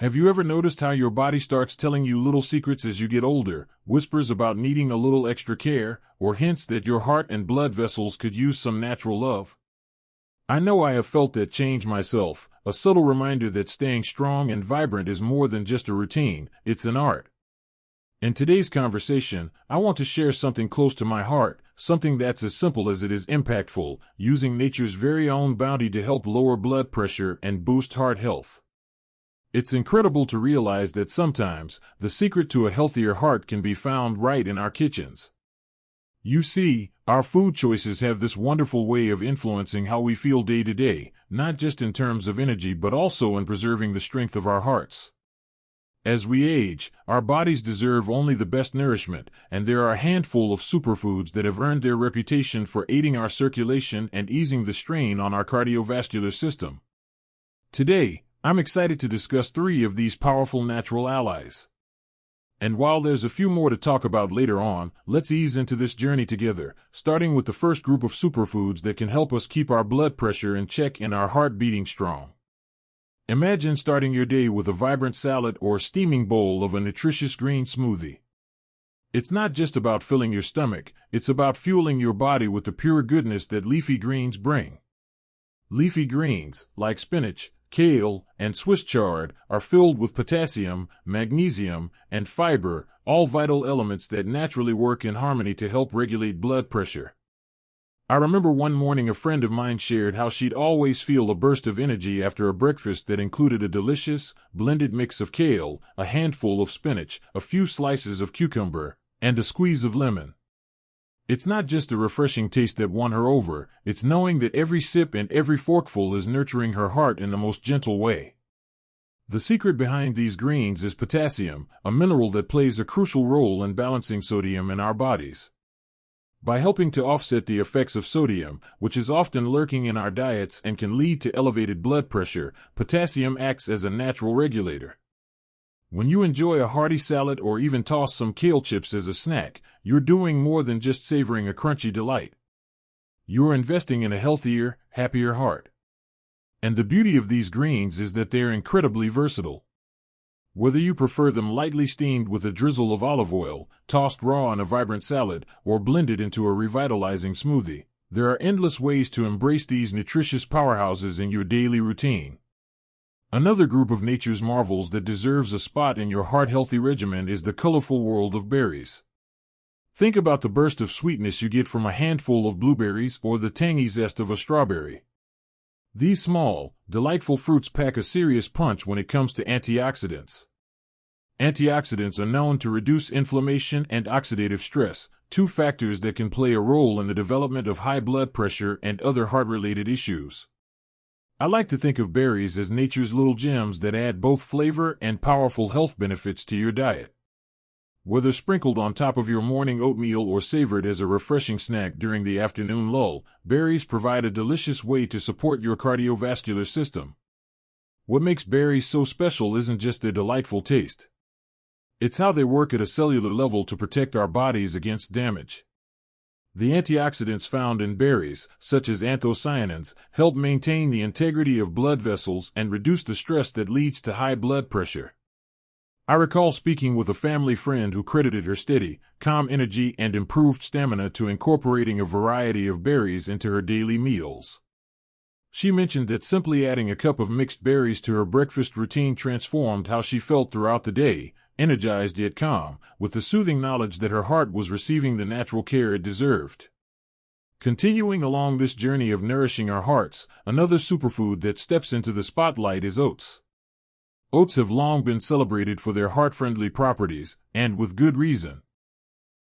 Have you ever noticed how your body starts telling you little secrets as you get older, whispers about needing a little extra care, or hints that your heart and blood vessels could use some natural love? I know I have felt that change myself, a subtle reminder that staying strong and vibrant is more than just a routine, it's an art. In today's conversation, I want to share something close to my heart, something that's as simple as it is impactful, using nature's very own bounty to help lower blood pressure and boost heart health. It's incredible to realize that sometimes, the secret to a healthier heart can be found right in our kitchens. You see, our food choices have this wonderful way of influencing how we feel day to day, not just in terms of energy but also in preserving the strength of our hearts. As we age, our bodies deserve only the best nourishment, and there are a handful of superfoods that have earned their reputation for aiding our circulation and easing the strain on our cardiovascular system. Today, I'm excited to discuss 3 of these powerful natural allies. And while there's a few more to talk about later on, let's ease into this journey together, starting with the first group of superfoods that can help us keep our blood pressure in check and our heart beating strong. Imagine starting your day with a vibrant salad or steaming bowl of a nutritious green smoothie. It's not just about filling your stomach, it's about fueling your body with the pure goodness that leafy greens bring. Leafy greens, like spinach, kale, and Swiss chard, are filled with potassium, magnesium, and fiber, all vital elements that naturally work in harmony to help regulate blood pressure. I remember one morning a friend of mine shared how she'd always feel a burst of energy after a breakfast that included a delicious, blended mix of kale, a handful of spinach, a few slices of cucumber, and a squeeze of lemon. It's not just the refreshing taste that won her over, it's knowing that every sip and every forkful is nurturing her heart in the most gentle way. The secret behind these greens is potassium, a mineral that plays a crucial role in balancing sodium in our bodies. By helping to offset the effects of sodium, which is often lurking in our diets and can lead to elevated blood pressure, potassium acts as a natural regulator. When you enjoy a hearty salad or even toss some kale chips as a snack, you're doing more than just savoring a crunchy delight. You're investing in a healthier, happier heart. And the beauty of these greens is that they're incredibly versatile. Whether you prefer them lightly steamed with a drizzle of olive oil, tossed raw in a vibrant salad, or blended into a revitalizing smoothie, there are endless ways to embrace these nutritious powerhouses in your daily routine. Another group of nature's marvels that deserves a spot in your heart-healthy regimen is the colorful world of berries. Think about the burst of sweetness you get from a handful of blueberries or the tangy zest of a strawberry. These small, delightful fruits pack a serious punch when it comes to antioxidants. Antioxidants are known to reduce inflammation and oxidative stress, 2 factors that can play a role in the development of high blood pressure and other heart-related issues. I like to think of berries as nature's little gems that add both flavor and powerful health benefits to your diet. Whether sprinkled on top of your morning oatmeal or savored as a refreshing snack during the afternoon lull, berries provide a delicious way to support your cardiovascular system. What makes berries so special isn't just their delightful taste. It's how they work at a cellular level to protect our bodies against damage. The antioxidants found in berries, such as anthocyanins, help maintain the integrity of blood vessels and reduce the stress that leads to high blood pressure. I recall speaking with a family friend who credited her steady, calm energy and improved stamina to incorporating a variety of berries into her daily meals. She mentioned that simply adding a cup of mixed berries to her breakfast routine transformed how she felt throughout the day, energized yet calm, with the soothing knowledge that her heart was receiving the natural care it deserved. Continuing along this journey of nourishing our hearts, another superfood that steps into the spotlight is oats. Oats have long been celebrated for their heart-friendly properties, and with good reason.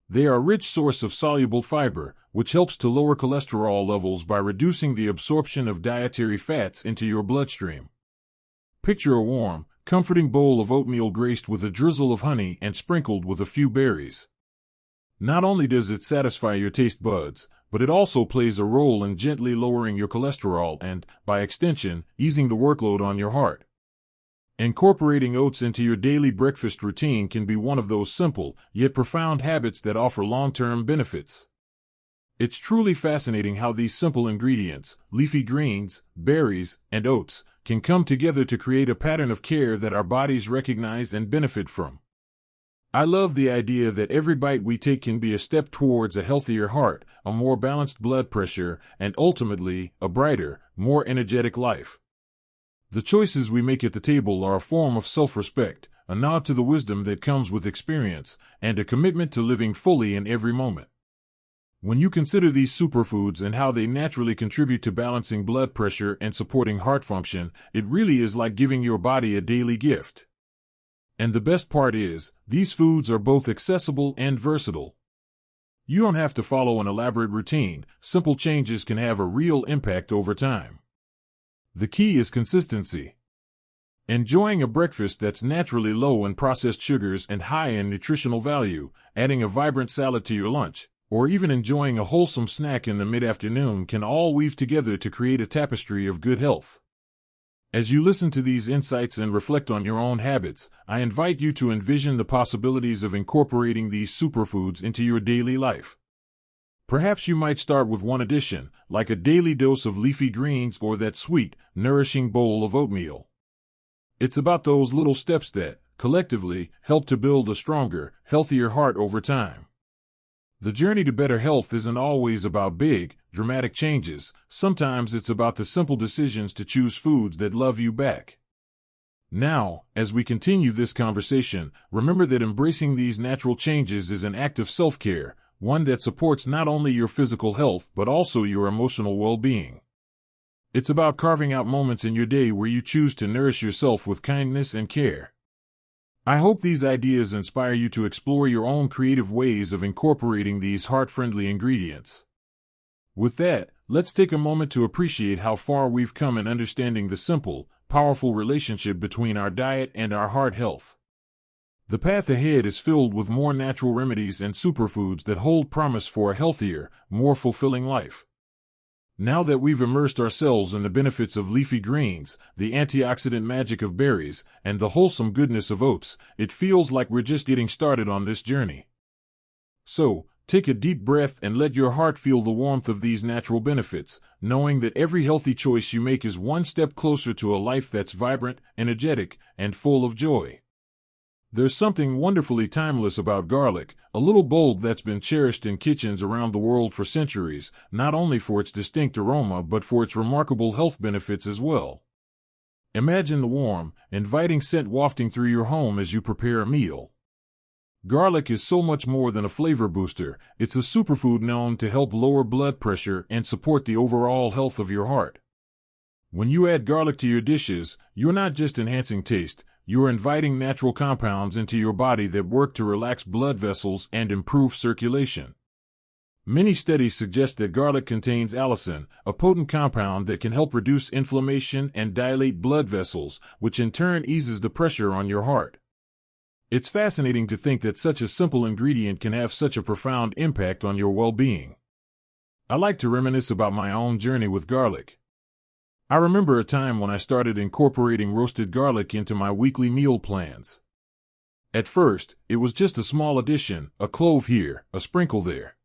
They are a rich source of soluble fiber, which helps to lower cholesterol levels by reducing the absorption of dietary fats into your bloodstream. Picture a warm, comforting bowl of oatmeal graced with a drizzle of honey and sprinkled with a few berries. Not only does it satisfy your taste buds, but it also plays a role in gently lowering your cholesterol and, by extension, easing the workload on your heart. Incorporating oats into your daily breakfast routine can be one of those simple, yet profound habits that offer long-term benefits. It's truly fascinating how these simple ingredients, leafy greens, berries, and oats, can come together to create a pattern of care that our bodies recognize and benefit from. I love the idea that every bite we take can be a step towards a healthier heart, a more balanced blood pressure, and ultimately, a brighter, more energetic life. The choices we make at the table are a form of self-respect, a nod to the wisdom that comes with experience, and a commitment to living fully in every moment. When you consider these superfoods and how they naturally contribute to balancing blood pressure and supporting heart function, it really is like giving your body a daily gift. And the best part is, these foods are both accessible and versatile. You don't have to follow an elaborate routine. Simple changes can have a real impact over time. The key is consistency. Enjoying a breakfast that's naturally low in processed sugars and high in nutritional value, adding a vibrant salad to your lunch, or even enjoying a wholesome snack in the mid-afternoon can all weave together to create a tapestry of good health. As you listen to these insights and reflect on your own habits, I invite you to envision the possibilities of incorporating these superfoods into your daily life. Perhaps you might start with one addition, like a daily dose of leafy greens or that sweet, nourishing bowl of oatmeal. It's about those little steps that, collectively, help to build a stronger, healthier heart over time. The journey to better health isn't always about big, dramatic changes. Sometimes it's about the simple decisions to choose foods that love you back. Now, as we continue this conversation, remember that embracing these natural changes is an act of self-care, one that supports not only your physical health but also your emotional well-being. It's about carving out moments in your day where you choose to nourish yourself with kindness and care. I hope these ideas inspire you to explore your own creative ways of incorporating these heart-friendly ingredients. With that, let's take a moment to appreciate how far we've come in understanding the simple, powerful relationship between our diet and our heart health. The path ahead is filled with more natural remedies and superfoods that hold promise for a healthier, more fulfilling life. Now that we've immersed ourselves in the benefits of leafy greens, the antioxidant magic of berries, and the wholesome goodness of oats, it feels like we're just getting started on this journey. So, take a deep breath and let your heart feel the warmth of these natural benefits, knowing that every healthy choice you make is one step closer to a life that's vibrant, energetic, and full of joy. There's something wonderfully timeless about garlic, a little bulb that's been cherished in kitchens around the world for centuries, not only for its distinct aroma but for its remarkable health benefits as well. Imagine the warm, inviting scent wafting through your home as you prepare a meal. Garlic is so much more than a flavor booster. It's a superfood known to help lower blood pressure and support the overall health of your heart. When you add garlic to your dishes, you're not just enhancing taste, you're inviting natural compounds into your body that work to relax blood vessels and improve circulation. Many studies suggest that garlic contains allicin, a potent compound that can help reduce inflammation and dilate blood vessels, which in turn eases the pressure on your heart. It's fascinating to think that such a simple ingredient can have such a profound impact on your well-being. I like to reminisce about my own journey with garlic. I remember a time when I started incorporating roasted garlic into my weekly meal plans. At first, it was just a small addition, a clove here, a sprinkle there.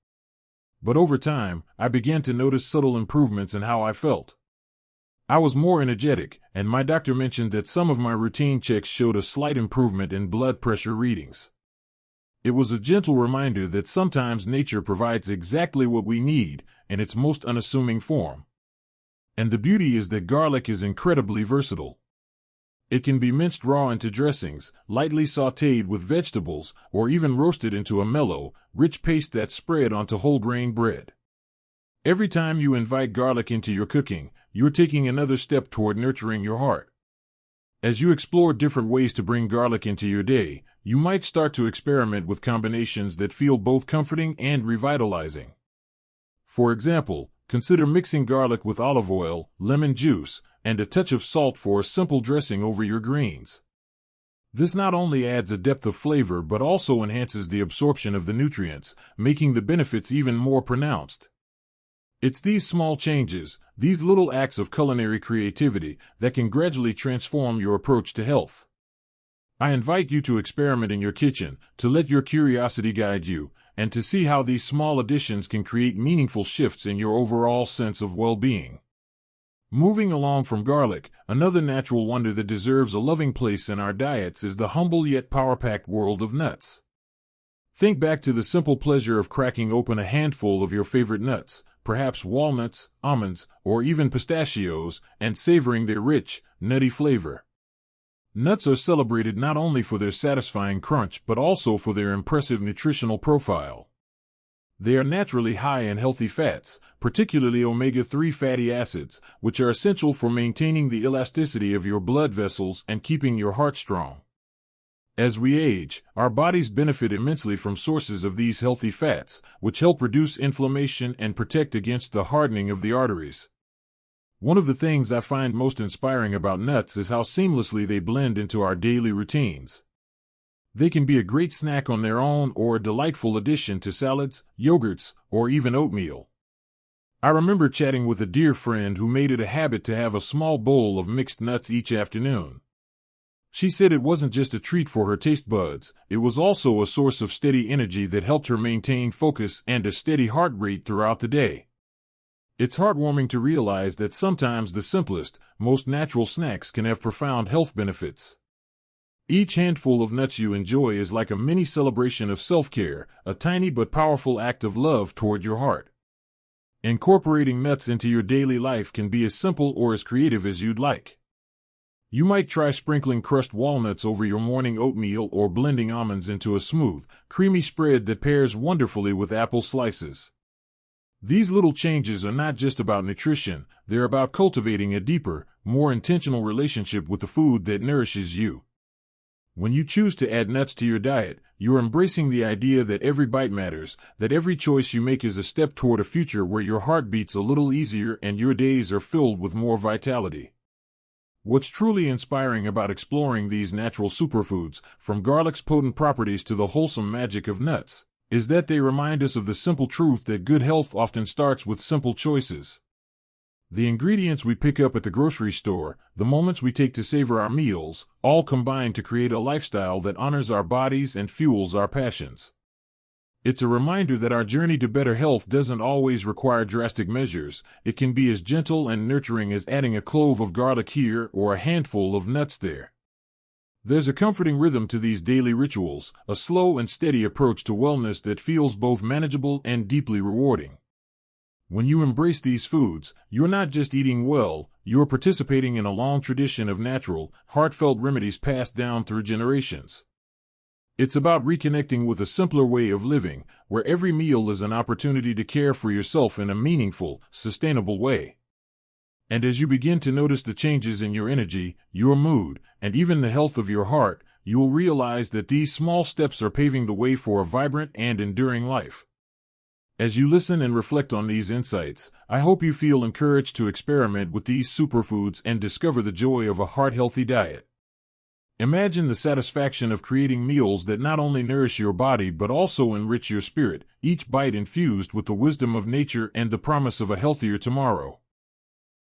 But over time, I began to notice subtle improvements in how I felt. I was more energetic, and my doctor mentioned that some of my routine checks showed a slight improvement in blood pressure readings. It was a gentle reminder that sometimes nature provides exactly what we need, in its most unassuming form. And the beauty is that garlic is incredibly versatile. It can be minced raw into dressings, lightly sautéed with vegetables, or even roasted into a mellow, rich paste that's spread onto whole grain bread. Every time you invite garlic into your cooking, you're taking another step toward nurturing your heart. As you explore different ways to bring garlic into your day, you might start to experiment with combinations that feel both comforting and revitalizing. For example, consider mixing garlic with olive oil, lemon juice, and a touch of salt for a simple dressing over your greens. This not only adds a depth of flavor but also enhances the absorption of the nutrients, making the benefits even more pronounced. It's these small changes, these little acts of culinary creativity, that can gradually transform your approach to health. I invite you to experiment in your kitchen, to let your curiosity guide you, and to see how these small additions can create meaningful shifts in your overall sense of well-being. Moving along from garlic, another natural wonder that deserves a loving place in our diets is the humble yet power-packed world of nuts. Think back to the simple pleasure of cracking open a handful of your favorite nuts, perhaps walnuts, almonds, or even pistachios, and savoring their rich, nutty flavor. Nuts are celebrated not only for their satisfying crunch but also for their impressive nutritional profile. They are naturally high in healthy fats, particularly omega-3 fatty acids, which are essential for maintaining the elasticity of your blood vessels and keeping your heart strong. As we age, our bodies benefit immensely from sources of these healthy fats, which help reduce inflammation and protect against the hardening of the arteries. One of the things I find most inspiring about nuts is how seamlessly they blend into our daily routines. They can be a great snack on their own or a delightful addition to salads, yogurts, or even oatmeal. I remember chatting with a dear friend who made it a habit to have a small bowl of mixed nuts each afternoon. She said it wasn't just a treat for her taste buds, it was also a source of steady energy that helped her maintain focus and a steady heart rate throughout the day. It's heartwarming to realize that sometimes the simplest, most natural snacks can have profound health benefits. Each handful of nuts you enjoy is like a mini celebration of self-care, a tiny but powerful act of love toward your heart. Incorporating nuts into your daily life can be as simple or as creative as you'd like. You might try sprinkling crushed walnuts over your morning oatmeal or blending almonds into a smooth, creamy spread that pairs wonderfully with apple slices. These little changes are not just about nutrition, they're about cultivating a deeper, more intentional relationship with the food that nourishes you. When you choose to add nuts to your diet, you're embracing the idea that every bite matters, that every choice you make is a step toward a future where your heart beats a little easier and your days are filled with more vitality. What's truly inspiring about exploring these natural superfoods, from garlic's potent properties to the wholesome magic of nuts, is that they remind us of the simple truth that good health often starts with simple choices. The ingredients we pick up at the grocery store, the moments we take to savor our meals, all combine to create a lifestyle that honors our bodies and fuels our passions. It's a reminder that our journey to better health doesn't always require drastic measures. It can be as gentle and nurturing as adding a clove of garlic here or a handful of nuts there. There's a comforting rhythm to these daily rituals, a slow and steady approach to wellness that feels both manageable and deeply rewarding. When you embrace these foods, you're not just eating well, you're participating in a long tradition of natural, heartfelt remedies passed down through generations. It's about reconnecting with a simpler way of living, where every meal is an opportunity to care for yourself in a meaningful, sustainable way. And as you begin to notice the changes in your energy, your mood, and even the health of your heart, you'll realize that these small steps are paving the way for a vibrant and enduring life. As you listen and reflect on these insights, I hope you feel encouraged to experiment with these superfoods and discover the joy of a heart-healthy diet. Imagine the satisfaction of creating meals that not only nourish your body but also enrich your spirit, each bite infused with the wisdom of nature and the promise of a healthier tomorrow.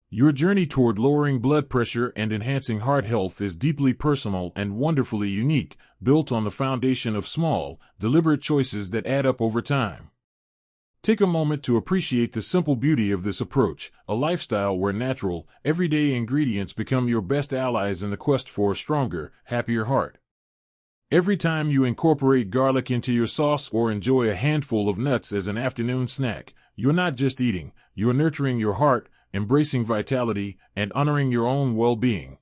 Your journey toward lowering blood pressure and enhancing heart health is deeply personal and wonderfully unique, built on the foundation of small, deliberate choices that add up over time. Take a moment to appreciate the simple beauty of this approach, a lifestyle where natural, everyday ingredients become your best allies in the quest for a stronger, happier heart. Every time you incorporate garlic into your sauce or enjoy a handful of nuts as an afternoon snack, you're not just eating, you're nurturing your heart, embracing vitality, and honoring your own well-being.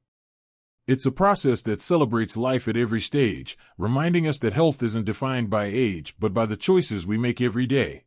It's a process that celebrates life at every stage, reminding us that health isn't defined by age but by the choices we make every day.